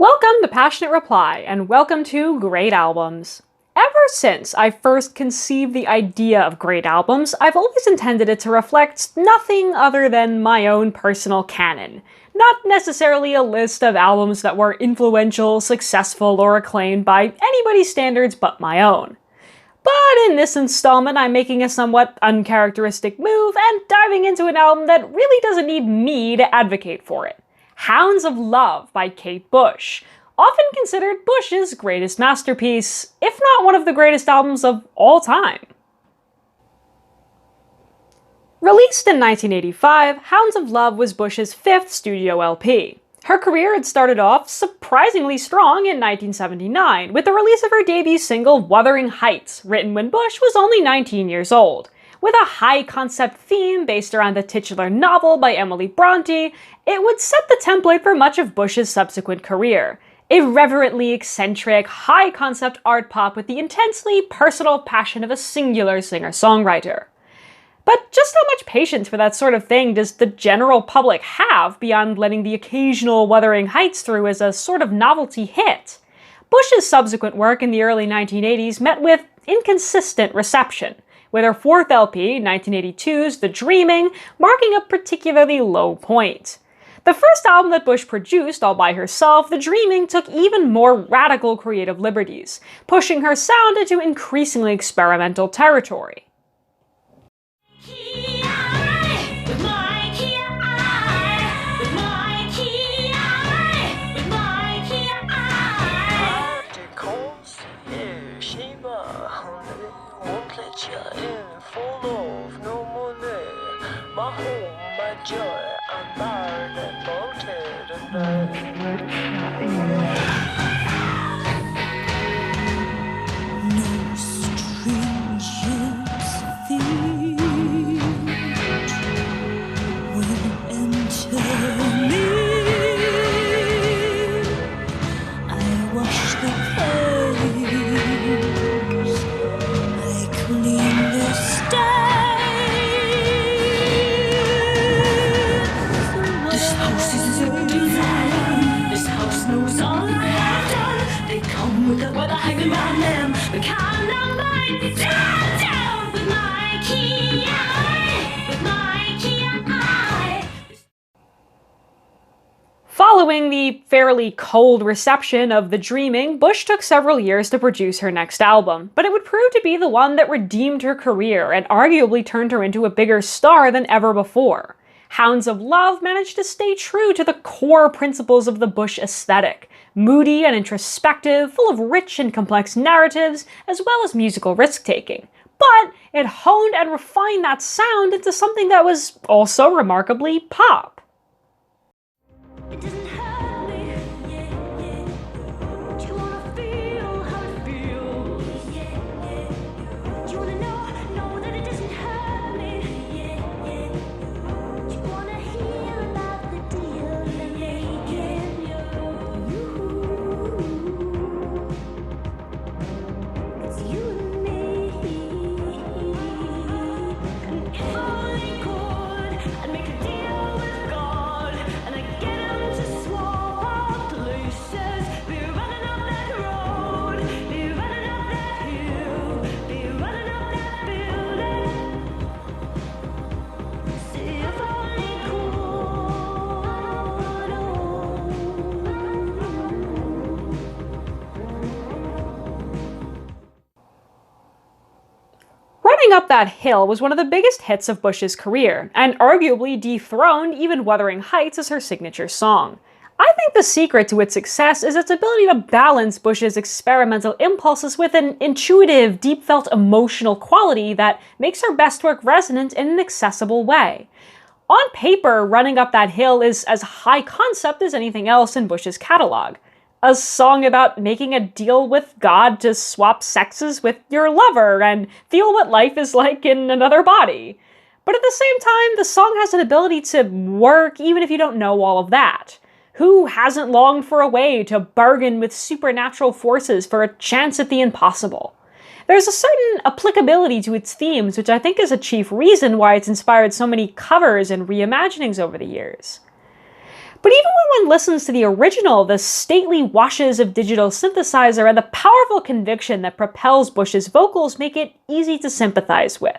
Welcome to Passionate Reply, and welcome to Great Albums. Ever since I first conceived the idea of great albums, I've always intended it to reflect nothing other than my own personal canon. Not necessarily a list of albums that were influential, successful, or acclaimed by anybody's standards but my own. But in this installment, I'm making a somewhat uncharacteristic move and diving into an album that really doesn't need me to advocate for it. Hounds of Love by Kate Bush, often considered Bush's greatest masterpiece, if not one of the greatest albums of all time. Released in 1985, Hounds of Love was Bush's fifth studio LP. Her career had started off surprisingly strong in 1979, with the release of her debut single Wuthering Heights, written when Bush was only 19 years old. With a high-concept theme based around the titular novel by Emily Bronte, it would set the template for much of Bush's subsequent career. Irreverently eccentric, high-concept art pop with the intensely personal passion of a singular singer-songwriter. But just how much patience for that sort of thing does the general public have beyond letting the occasional Wuthering Heights through as a sort of novelty hit? Bush's subsequent work in the early 1980s met with inconsistent reception, with her fourth LP, 1982's The Dreaming, marking a particularly low point. The first album that Bush produced all by herself, The Dreaming took even more radical creative liberties, pushing her sound into increasingly experimental territory. Following the fairly cold reception of The Dreaming, Bush took several years to produce her next album, but it would prove to be the one that redeemed her career and arguably turned her into a bigger star than ever before. Hounds of Love managed to stay true to the core principles of the Bush aesthetic, moody and introspective, full of rich and complex narratives, as well as musical risk-taking. But it honed and refined that sound into something that was also remarkably pop. Running Up That Hill was one of the biggest hits of Bush's career, and arguably dethroned even Wuthering Heights as her signature song. I think the secret to its success is its ability to balance Bush's experimental impulses with an intuitive, deep-felt emotional quality that makes her best work resonant in an accessible way. On paper, Running Up That Hill is as high concept as anything else in Bush's catalog. A song about making a deal with God to swap sexes with your lover and feel what life is like in another body. But at the same time, the song has an ability to work even if you don't know all of that. Who hasn't longed for a way to bargain with supernatural forces for a chance at the impossible? There's a certain applicability to its themes, which I think is a chief reason why it's inspired so many covers and reimaginings over the years. But even when one listens to the original, the stately washes of digital synthesizer and the powerful conviction that propels Bush's vocals make it easy to sympathize with.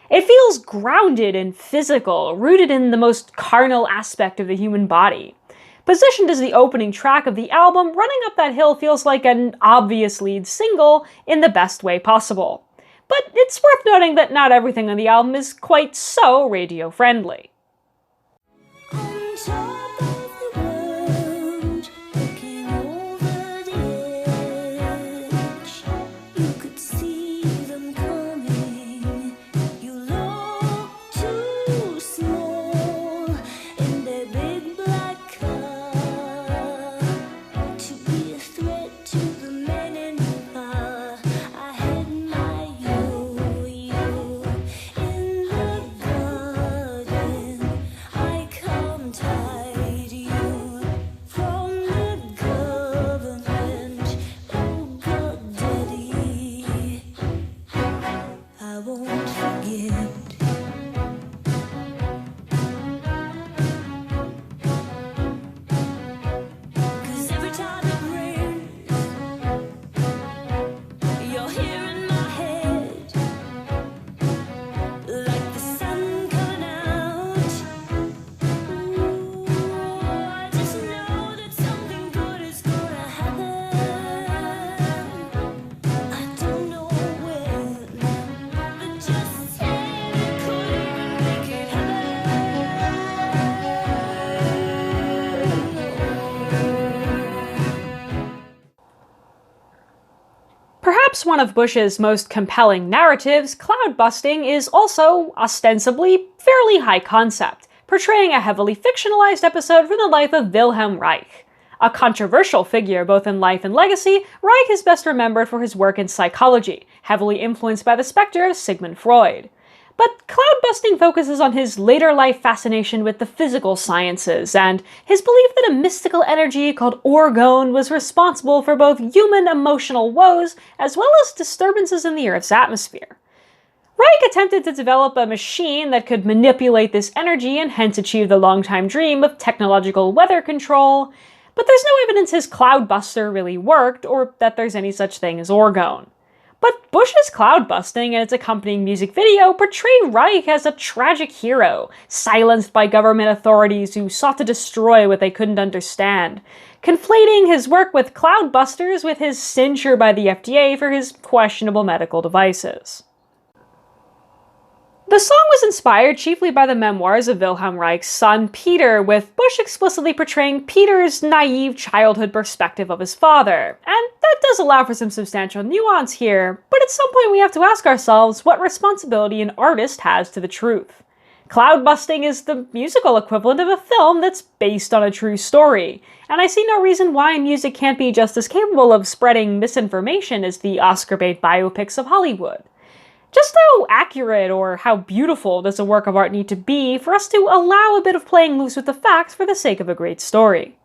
It feels grounded and physical, rooted in the most carnal aspect of the human body. Positioned as the opening track of the album, Running Up That Hill feels like an obvious lead single in the best way possible. But it's worth noting that not everything on the album is quite so radio-friendly. Perhaps one of Bush's most compelling narratives, cloud busting, is also, ostensibly, fairly high concept, portraying a heavily fictionalized episode from the life of Wilhelm Reich. A controversial figure both in life and legacy, Reich is best remembered for his work in psychology, heavily influenced by the specter of Sigmund Freud. But cloud busting focuses on his later life fascination with the physical sciences, and his belief that a mystical energy called orgone was responsible for both human emotional woes as well as disturbances in the Earth's atmosphere. Reich attempted to develop a machine that could manipulate this energy and hence achieve the long-time dream of technological weather control, but there's no evidence his cloud buster really worked or that there's any such thing as orgone. But Bush's cloud busting and its accompanying music video portray Reich as a tragic hero, silenced by government authorities who sought to destroy what they couldn't understand, conflating his work with cloud busters with his censure by the FDA for his questionable medical devices. The song was inspired chiefly by the memoirs of Wilhelm Reich's son, Peter, with Bush explicitly portraying Peter's naive childhood perspective of his father. And that does allow for some substantial nuance here, but at some point we have to ask ourselves what responsibility an artist has to the truth. Cloud busting is the musical equivalent of a film that's based on a true story, and I see no reason why music can't be just as capable of spreading misinformation as the Oscar bait biopics of Hollywood. Just how accurate or how beautiful does a work of art need to be for us to allow a bit of playing loose with the facts for the sake of a great story?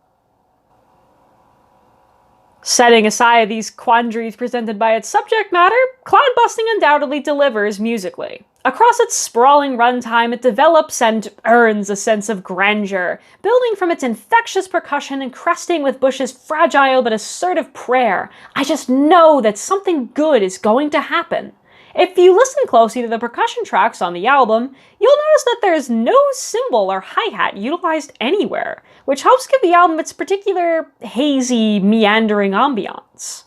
Setting aside these quandaries presented by its subject matter, cloud busting undoubtedly delivers musically. Across its sprawling runtime, it develops and earns a sense of grandeur, building from its infectious percussion and cresting with Bush's fragile but assertive prayer. I just know that something good is going to happen. If you listen closely to the percussion tracks on the album, you'll notice that there's no cymbal or hi-hat utilized anywhere, which helps give the album its particular hazy, meandering ambiance.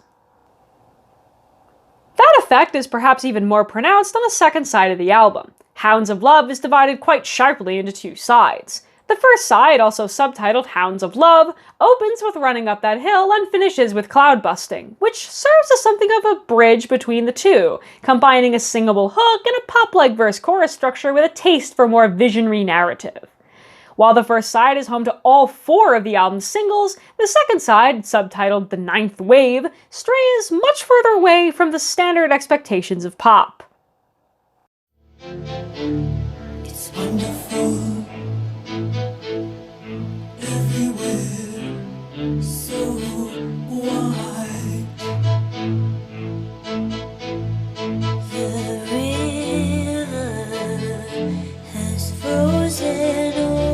That effect is perhaps even more pronounced on the second side of the album. Hounds of Love is divided quite sharply into two sides. The first side, also subtitled Hounds of Love, opens with Running Up That Hill and finishes with Cloud Busting, which serves as something of a bridge between the two, combining a singable hook and a pop-like verse-chorus structure with a taste for more visionary narrative. While the first side is home to all four of the album's singles, the second side, subtitled The Ninth Wave, strays much further away from the standard expectations of pop. It's wonderful. Everywhere, so wide. The river has frozen over.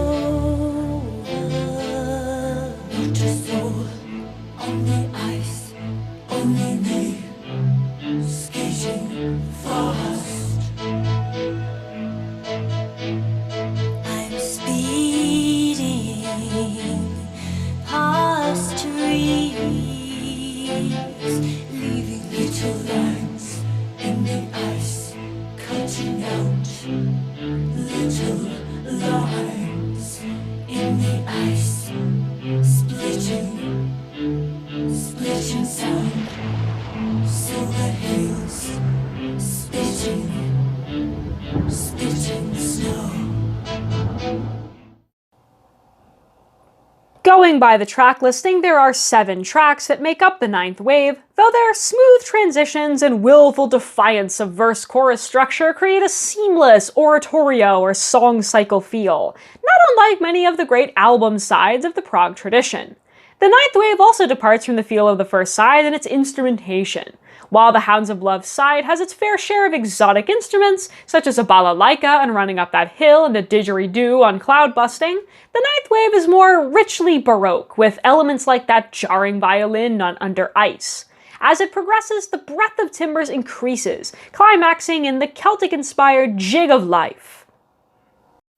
Going by the track listing, there are 7 tracks that make up the 9th wave, though their smooth transitions and willful defiance of verse-chorus structure create a seamless oratorio or song cycle feel, not unlike many of the great album sides of the prog tradition. The 9th wave also departs from the feel of the first side in its instrumentation. While the Hounds of Love side has its fair share of exotic instruments, such as a balalaika and Running Up That Hill and a didgeridoo on Cloud Busting, the 9th wave is more richly Baroque, with elements like that jarring violin on Under Ice. As it progresses, the breadth of timbres increases, climaxing in the Celtic-inspired Jig of Life.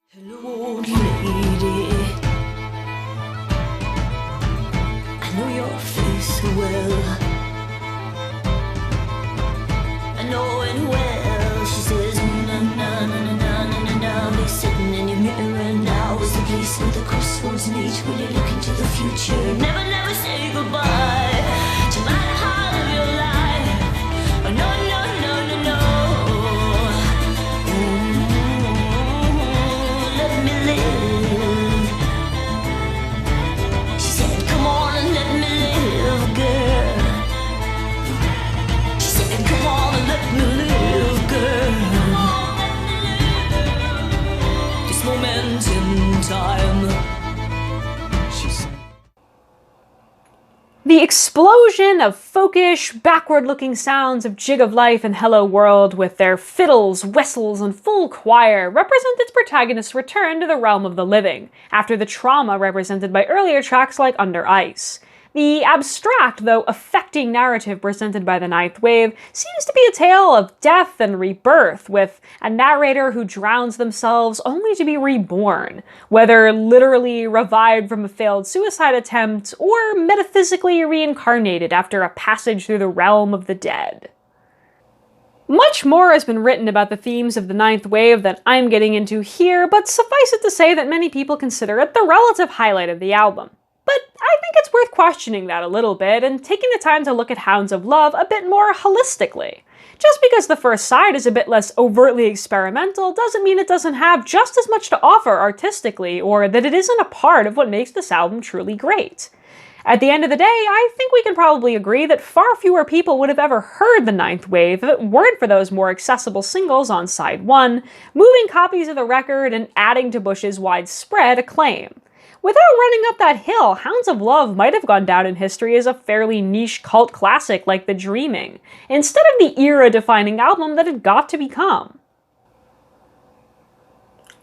Hello, lady. I know your face so well. I know it well. She says, na na na na na na na na. Be sitting in your mirror now is the place where the crossroads meet. When you look into the future, never, never say goodbye to my heart of your life. Oh, no, no, no, no, no. Let me live. She said, come on and let me live, girl. She said, come on and let me live, girl. This moment in time. She said. The explosion of folkish, backward-looking sounds of Jig of Life and Hello World with their fiddles, whistles, and full choir represent its protagonist's return to the realm of the living, after the trauma represented by earlier tracks like Under Ice. The abstract, though affecting narrative presented by the 9th wave seems to be a tale of death and rebirth, with a narrator who drowns themselves only to be reborn, whether literally revived from a failed suicide attempt or metaphysically reincarnated after a passage through the realm of the dead. Much more has been written about the themes of the 9th wave than I'm getting into here, but suffice it to say that many people consider it the relative highlight of the album. But I think it's worth questioning that a little bit and taking the time to look at Hounds of Love a bit more holistically. Just because the first side is a bit less overtly experimental doesn't mean it doesn't have just as much to offer artistically, or that it isn't a part of what makes this album truly great. At the end of the day, I think we can probably agree that far fewer people would have ever heard the 9th wave if it weren't for those more accessible singles on side 1, moving copies of the record and adding to Bush's widespread acclaim. Without Running Up That Hill, Hounds of Love might have gone down in history as a fairly niche cult classic like The Dreaming, instead of the era-defining album that it got to become.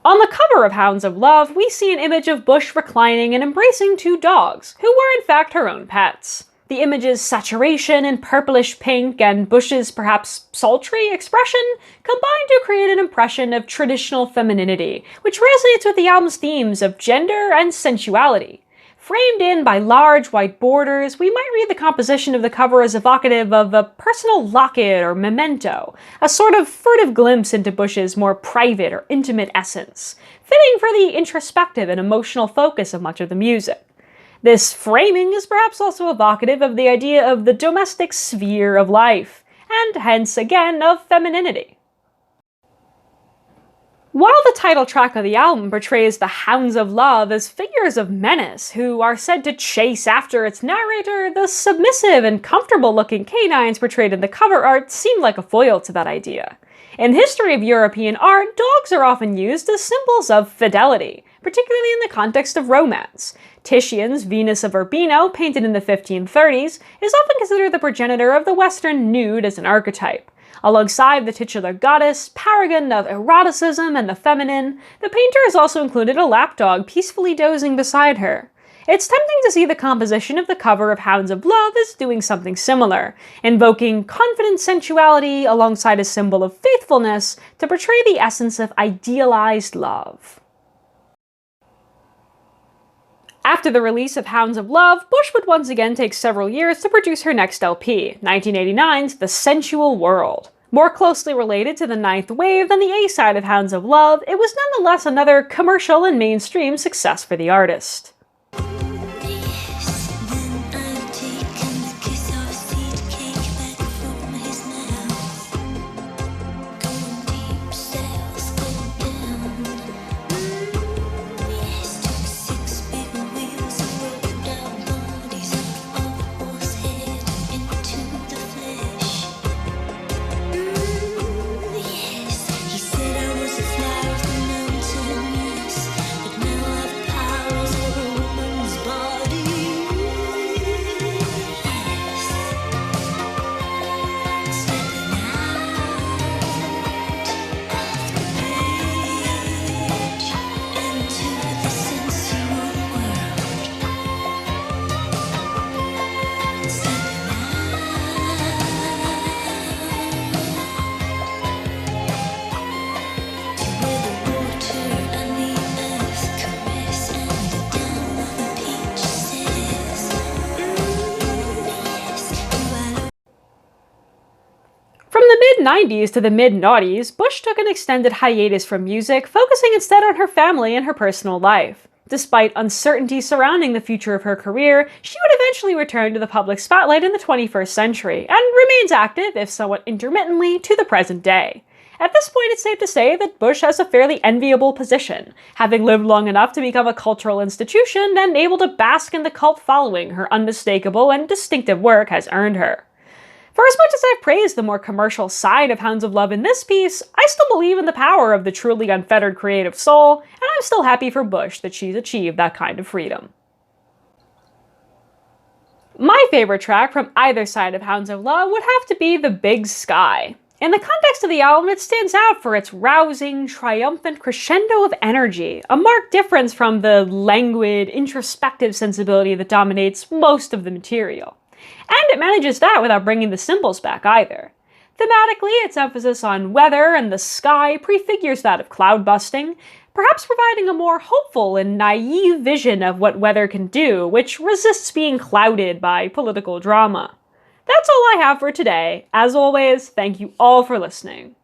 On the cover of Hounds of Love, we see an image of Bush reclining and embracing 2 dogs, who were in fact her own pets. The image's saturation in purplish pink and Bush's perhaps sultry expression combine to create an impression of traditional femininity, which resonates with the album's themes of gender and sensuality. Framed in by large white borders, we might read the composition of the cover as evocative of a personal locket or memento, a sort of furtive glimpse into Bush's more private or intimate essence, fitting for the introspective and emotional focus of much of the music. This framing is perhaps also evocative of the idea of the domestic sphere of life, and hence again of femininity. While the title track of the album portrays the Hounds of Love as figures of menace who are said to chase after its narrator, the submissive and comfortable-looking canines portrayed in the cover art seem like a foil to that idea. In the history of European art, dogs are often used as symbols of fidelity, particularly in the context of romance. Titian's Venus of Urbino, painted in the 1530s, is often considered the progenitor of the Western nude as an archetype. Alongside the titular goddess, paragon of eroticism and the feminine, the painter has also included a lapdog peacefully dozing beside her. It's tempting to see the composition of the cover of Hounds of Love as doing something similar, invoking confident sensuality alongside a symbol of faithfulness to portray the essence of idealized love. After the release of Hounds of Love, Bush would once again take several years to produce her next LP, 1989's The Sensual World. More closely related to the 9th wave than the A-side of Hounds of Love, it was nonetheless another commercial and mainstream success for the artist. mid-90s to the mid-noughties, Bush took an extended hiatus from music, focusing instead on her family and her personal life. Despite uncertainty surrounding the future of her career, she would eventually return to the public spotlight in the 21st century, and remains active, if somewhat intermittently, to the present day. At this point, it's safe to say that Bush has a fairly enviable position, having lived long enough to become a cultural institution and able to bask in the cult following her unmistakable and distinctive work has earned her. For as much as I've praised the more commercial side of Hounds of Love in this piece, I still believe in the power of the truly unfettered creative soul, and I'm still happy for Bush that she's achieved that kind of freedom. My favorite track from either side of Hounds of Love would have to be The Big Sky. In the context of the album, it stands out for its rousing, triumphant crescendo of energy, a marked difference from the languid, introspective sensibility that dominates most of the material. And it manages that without bringing the cymbals back either. Thematically, its emphasis on weather and the sky prefigures that of cloud busting, perhaps providing a more hopeful and naive vision of what weather can do, which resists being clouded by political drama. That's all I have for today. As always, thank you all for listening.